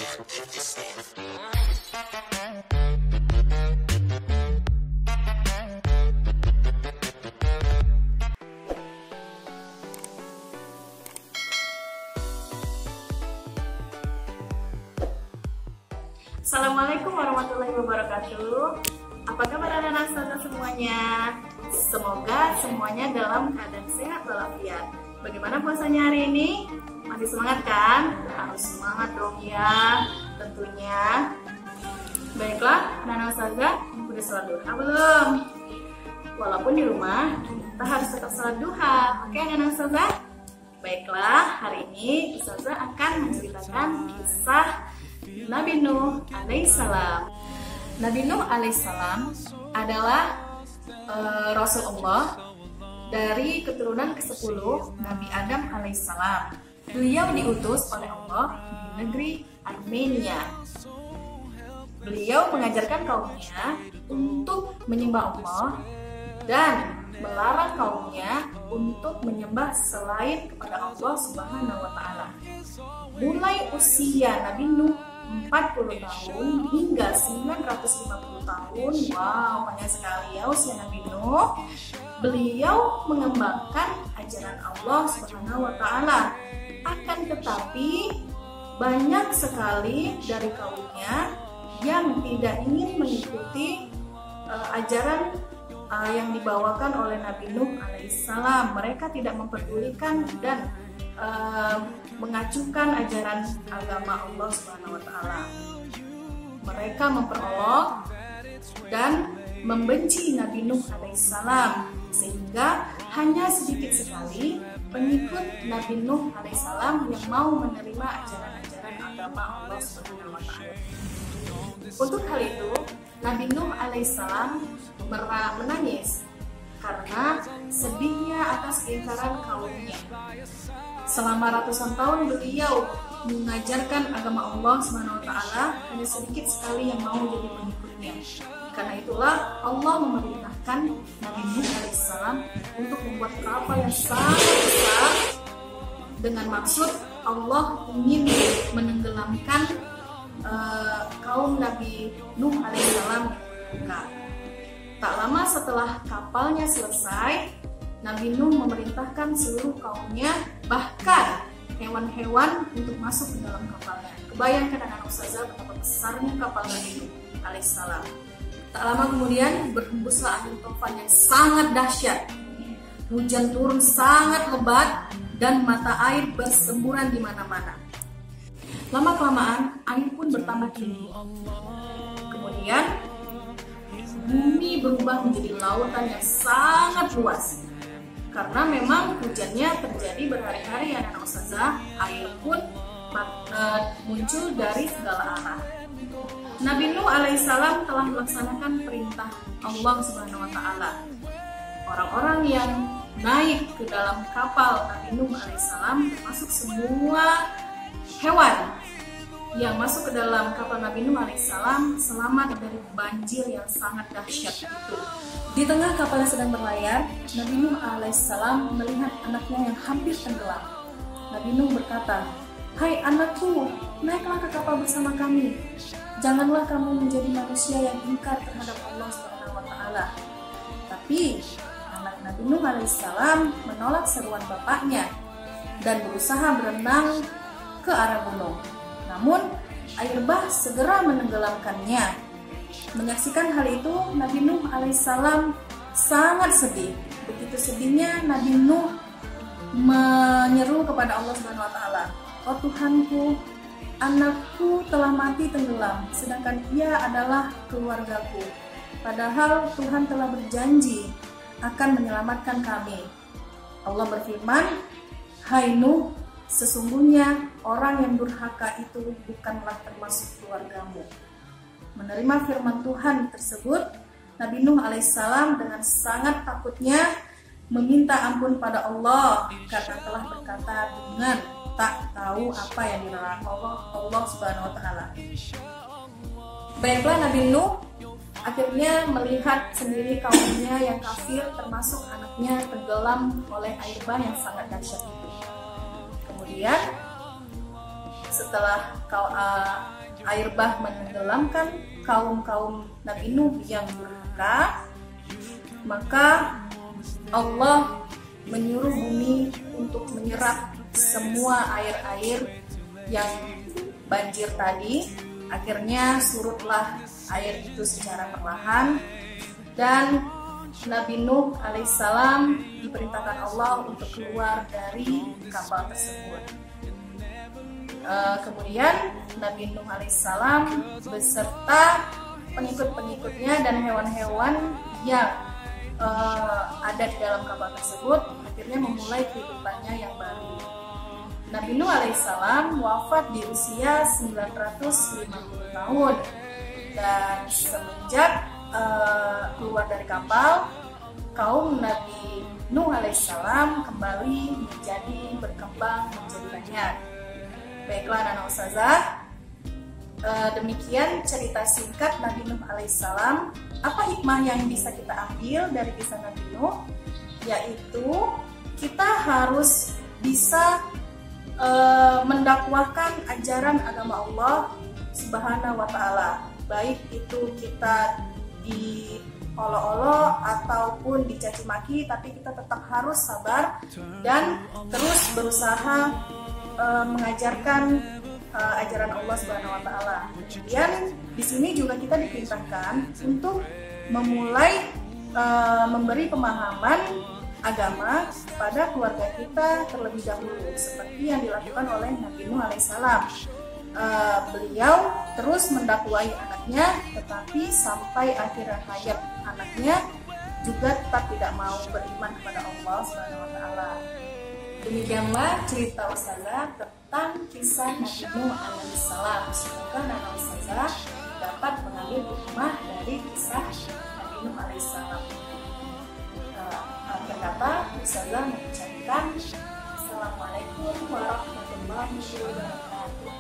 Assalamualaikum warahmatullahi wabarakatuh. Apa kabar anak-anak ustazah semuanya? Semoga semuanya dalam keadaan sehat walafiat. Bagaimana puasanya hari ini? Masih semangat kan? Harus semangat dong ya, tentunya. Baiklah, anak-anak ustazah, udah sholat duha belum? Walaupun di rumah, kita harus tetap sholat duha. Oke anak-anak ustazah? Baiklah, hari ini ustazah akan menceritakan kisah Nabi Nuh alaihissalam. Nabi Nuh alaihissalam adalah Rasul Allah dari keturunan ke-10 Nabi Adam alaihissalam. Beliau diutus oleh Allah di negeri Armenia. Beliau mengajarkan kaumnya untuk menyembah Allah dan melarang kaumnya untuk menyembah selain kepada Allah Subhanahu wa Ta'ala. Mulai usia Nabi Nuh 40 tahun hingga 950 tahun. Wow, banyak sekali ya usia Nabi Nuh. Beliau mengembangkan ajaran Allah Subhanahu wa Ta'ala. Akan tetapi banyak sekali dari kaumnya yang tidak ingin mengikuti ajaran yang dibawakan oleh Nabi Nuh alaihissalam. Mereka tidak memperdulikan dan mengacuhkan ajaran agama Allah Subhanahu wa Ta'ala. Mereka memperolok dan membenci Nabi Nuh alaihissalam, sehingga hanya sedikit sekali pengikut Nabi Nuh alaihissalam yang mau menerima ajaran-ajaran agama Allah Subhanahu wa Ta'ala. Untuk hal itu, Nabi Nuh alaihissalam menangis karena sedihnya atas keingkaran kaumnya. Selama ratusan tahun beliau mengajarkan agama Allah Subhanahu wa Ta'ala, hanya sedikit sekali yang mau jadi pengikutnya. Karena itulah Allah memerintahkan Nabi Nuh alaihissalam untuk membuat kapal yang sangat besar dengan maksud Allah ingin menenggelamkan kaum Nabi Nuh alaihissalam. Tak lama setelah kapalnya selesai, Nabi Nuh memerintahkan seluruh kaumnya, bahkan hewan-hewan, untuk masuk ke dalam kapalnya. Kebayangkan anak ustazah betapa besarnya kapal Nabi Nuh alaihissalam. Tak lama kemudian berhembuslah angin topan yang sangat dahsyat. Hujan turun sangat lebat dan mata air bersemburan di mana-mana. Lama-kelamaan air pun bertambah tinggi. Kemudian bumi berubah menjadi lautan yang sangat luas. Karena memang hujannya terjadi berhari-hari ya anak ustazah, air pun muncul dari segala arah. Nabi Nuh alaihissalam telah melaksanakan perintah Allah Subhanahu wa Ta'ala. Orang-orang yang naik ke dalam kapal Nabi Nuh alaihissalam, termasuk semua hewan yang masuk ke dalam kapal Nabi Nuh alaihissalam, selamat dari banjir yang sangat dahsyat itu. Di tengah kapal yang sedang berlayar, Nabi Nuh alaihissalam melihat anaknya yang hampir tenggelam. Nabi Nuh berkata, "Hai anakku, naiklah ke kapal bersama kami. Janganlah kamu menjadi manusia yang ingkar terhadap Allah Subhanahu wa Ta'ala." Tapi anak Nabi Nuh alaihissalam menolak seruan bapaknya dan berusaha berenang ke arah gunung. Namun air bah segera menenggelamkannya. Menyaksikan hal itu, Nabi Nuh alaihissalam sangat sedih. Begitu sedihnya Nabi Nuh menyeru kepada Allah Subhanahu wa Ta'ala, "Oh Tuhanku, anakku telah mati tenggelam, sedangkan ia adalah keluargaku. Padahal Tuhan telah berjanji akan menyelamatkan kami." Allah berfirman, "Hai Nuh, sesungguhnya orang yang durhaka itu bukanlah termasuk keluargamu." Menerima firman Tuhan tersebut, Nabi Nuh alaihissalam dengan sangat takutnya meminta ampun pada Allah karena telah berkata dengan tak tahu apa yang dilarang Allah Subhanahu wa Ta'ala. Baiklah, Nabi Nuh akhirnya melihat sendiri kaumnya yang kafir, termasuk anaknya, tenggelam oleh air bah yang sangat dahsyat itu. Kemudian setelah air bah menenggelamkan kaum Nabi Nuh yang durhaka, maka Allah menyuruh bumi untuk menyerap semua air-air yang banjir tadi. Akhirnya surutlah air itu secara perlahan, dan Nabi Nuh alaihissalam diperintahkan Allah untuk keluar dari kapal tersebut. Kemudian Nabi Nuh alaihissalam beserta pengikut-pengikutnya dan hewan-hewan yang ada di dalam kapal tersebut akhirnya memulai kehidupannya yang baru. Nabi Nuh alaihissalam wafat di usia 950 tahun, dan semenjak keluar dari kapal, kaum Nabi Nuh alaihissalam kembali berkembang menjadi banyak. Baiklah anak ustazah, demikian cerita singkat Nabi Nuh alaihissalam. Apa hikmah yang bisa kita ambil dari kisah Nabi Nuh? Yaitu kita harus bisa mendakwahkan ajaran agama Allah Subhanahu wa Ta'ala, baik itu kita diolok-olok ataupun dicaci maki, tapi kita tetap harus sabar dan terus berusaha mengajarkan ajaran Allah Subhanahu wa Ta'ala. Kemudian di sini juga kita diperintahkan untuk memulai memberi pemahaman agama pada keluarga kita terlebih dahulu, seperti yang dilakukan oleh Nabi Nuh alaihissalam. Beliau terus mendakwahi anaknya, tetapi sampai akhir hayat anaknya juga tetap tidak mau beriman kepada Allah Subhanahu wa Ta'ala. Demikianlah cerita ustazah tentang kisah Nabi Nuh alaihissalam. Semoga anak ustazah dapat mengambil hikmah dari kisah Nabi Nuh alaihissalam. Akhir kata, ustazah mengucapkan Assalamualaikum warahmatullahi wabarakatuh.